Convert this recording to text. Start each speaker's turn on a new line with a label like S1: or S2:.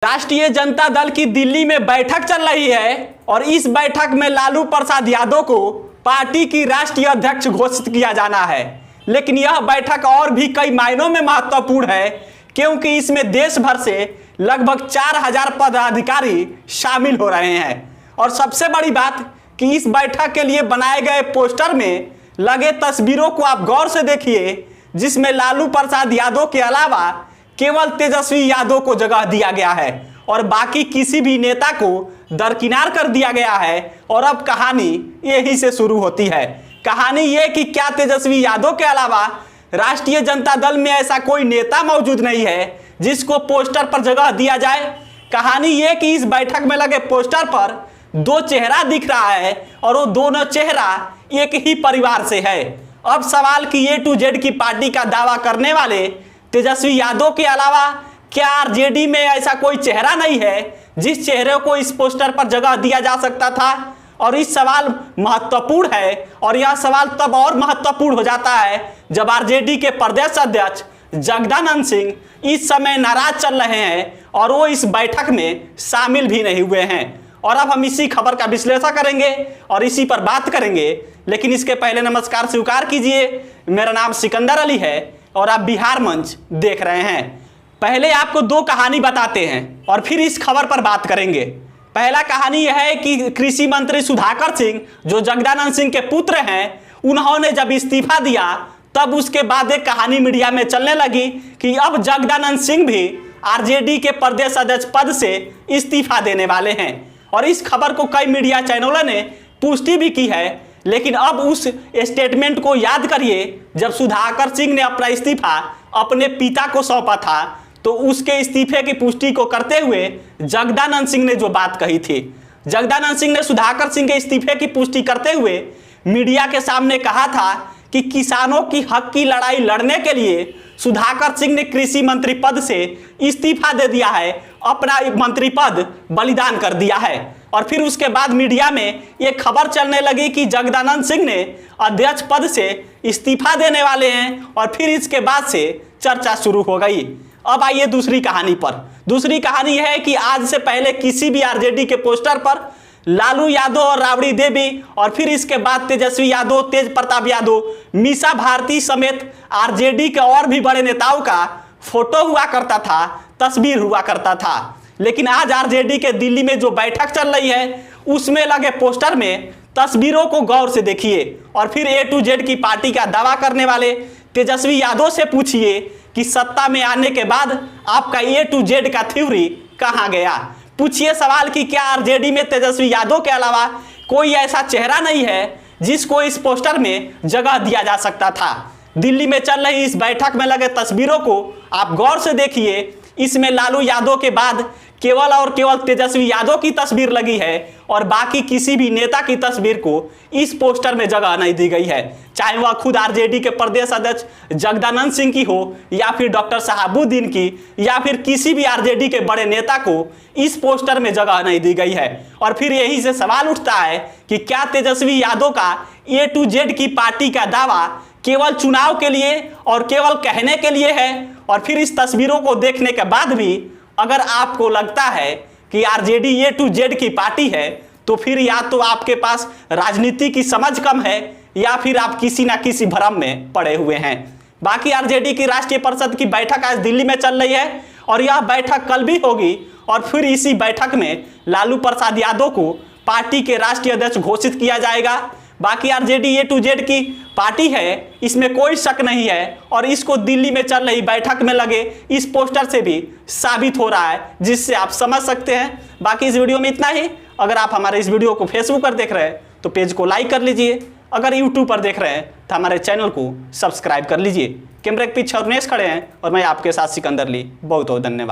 S1: राष्ट्रीय जनता दल की दिल्ली में बैठक चल रही है और इस बैठक में लालू प्रसाद यादव को पार्टी की राष्ट्रीय अध्यक्ष घोषित किया जाना है। लेकिन यह बैठक और भी कई मायनों में महत्वपूर्ण है, क्योंकि इसमें देश भर से लगभग 4000 पदाधिकारी शामिल हो रहे हैं। और सबसे बड़ी बात कि इस बैठक के लिए बनाए गए पोस्टर में लगे तस्वीरों को आप गौर से देखिए, जिसमें लालू प्रसाद यादव के अलावा केवल तेजस्वी यादव को जगह दिया गया है और बाकी किसी भी नेता को दरकिनार कर दिया गया है। और अब कहानी यही से शुरू होती है। कहानी ये कि क्या तेजस्वी यादव के अलावा राष्ट्रीय जनता दल में ऐसा कोई नेता मौजूद नहीं है जिसको पोस्टर पर जगह दिया जाए। कहानी ये कि इस बैठक में लगे पोस्टर पर दो चेहरा दिख रहा है और वो दोनों चेहरा एक ही परिवार से है। अब सवाल कि ए टू जेड की पार्टी का दावा करने वाले तेजस्वी यादव के अलावा क्या आरजेडी में ऐसा कोई चेहरा नहीं है जिस चेहरे को इस पोस्टर पर जगह दिया जा सकता था। और इस सवाल महत्वपूर्ण है और यह सवाल तब और महत्वपूर्ण हो जाता है जब आरजेडी के प्रदेश अध्यक्ष जगदानंद सिंह इस समय नाराज चल रहे हैं और वो इस बैठक में शामिल भी नहीं हुए हैं। और अब हम इसी खबर का विश्लेषण करेंगे और इसी पर बात करेंगे। लेकिन इसके पहले नमस्कार स्वीकार कीजिए, मेरा नाम सिकंदर अली है और आप बिहार मंच देख रहे हैं। पहले आपको दो कहानी बताते हैं और फिर इस खबर पर बात करेंगे। पहला कहानी यह है कि कृषि मंत्री सुधाकर सिंह जो जगदानंद सिंह के पुत्र हैं, उन्होंने जब इस्तीफा दिया तब उसके बाद एक कहानी मीडिया में चलने लगी कि अब जगदानंद सिंह भी आरजेडी के प्रदेश अध्यक्ष पद से इस्तीफा देने वाले हैं। और इस खबर को कई मीडिया चैनलों ने पुष्टि भी की है। लेकिन अब उस स्टेटमेंट को याद करिए जब सुधाकर सिंह ने अपना इस्तीफा अपने पिता को सौंपा था, तो उसके इस्तीफे की पुष्टि को करते हुए जगदानंद सिंह ने जो बात कही थी, जगदानंद सिंह ने सुधाकर सिंह के इस्तीफे की पुष्टि करते हुए मीडिया के सामने कहा था कि किसानों की हक की लड़ाई लड़ने के लिए सुधाकर सिंह ने कृषि मंत्री पद से इस्तीफा दे दिया है, अपना मंत्री पद बलिदान कर दिया है। और फिर उसके बाद मीडिया में ये खबर चलने लगी कि जगदानंद सिंह ने अध्यक्ष पद से इस्तीफा देने वाले हैं और फिर इसके बाद से चर्चा शुरू हो गई। अब आइए दूसरी कहानी पर। दूसरी कहानी यह है कि आज से पहले किसी भी आरजेडी के पोस्टर पर लालू यादव और राबड़ी देवी और फिर इसके बाद तेजस्वी यादव, तेज प्रताप यादव, मीसा भारती समेत आरजेडी के और भी बड़े नेताओं का फोटो हुआ करता था, तस्वीर हुआ करता था। लेकिन आज आरजेडी के दिल्ली में जो बैठक चल रही है उसमें लगे पोस्टर में तस्वीरों को गौर से देखिए और फिर ए टू जेड की पार्टी का दावा करने वाले तेजस्वी यादव से पूछिए कि सत्ता में आने के बाद आपका ए टू जेड का थ्योरी कहाँ गया। पूछिए सवाल कि क्या आरजेडी में तेजस्वी यादव के अलावा कोई ऐसा चेहरा नहीं है जिसको इस पोस्टर में जगह दिया जा सकता था। दिल्ली में चल रही इस बैठक में लगे तस्वीरों को आप गौर से देखिए। इसमें लालू यादव के बाद केवल और केवल तेजस्वी यादव की तस्वीर लगी है और बाकी किसी भी नेता की तस्वीर को इस पोस्टर में जगह नहीं दी गई है, चाहे वह खुद आरजेडी के प्रदेश अध्यक्ष जगदानंद सिंह की हो या फिर डॉक्टर शहाबुद्दीन की या फिर किसी भी आरजेडी के बड़े नेता को इस पोस्टर में जगह नहीं दी गई है। और फिर यही से सवाल उठता है कि क्या तेजस्वी यादव का ए टू जेड की पार्टी का दावा केवल चुनाव के लिए और केवल कहने के लिए है। और फिर इस तस्वीरों को देखने के बाद भी अगर आपको लगता है कि आरजेडी ए टू जेड की पार्टी है, तो फिर या तो आपके पास राजनीति की समझ कम है या फिर आप किसी ना किसी भ्रम में पड़े हुए हैं। बाकी आरजेडी की राष्ट्रीय परिषद की बैठक आज दिल्ली में चल रही है और यह बैठक कल भी होगी और फिर इसी बैठक में लालू प्रसाद यादव को पार्टी के राष्ट्रीय अध्यक्ष घोषित किया जाएगा। बाकी आरजेडी ए टू जेड की पार्टी है, इसमें कोई शक नहीं है और इसको दिल्ली में चल रही बैठक में लगे इस पोस्टर से भी साबित हो रहा है, जिससे आप समझ सकते हैं। बाकी इस वीडियो में इतना ही। अगर आप हमारे इस वीडियो को फेसबुक पर देख रहे हैं तो पेज को लाइक कर लीजिए। अगर यूट्यूब पर देख रहे हैं तो हमारे चैनल को सब्सक्राइब कर लीजिए। कैमरे के पीछे और नेस खड़े हैं और मैं आपके साथ सिकंदर अली। बहुत बहुत धन्यवाद।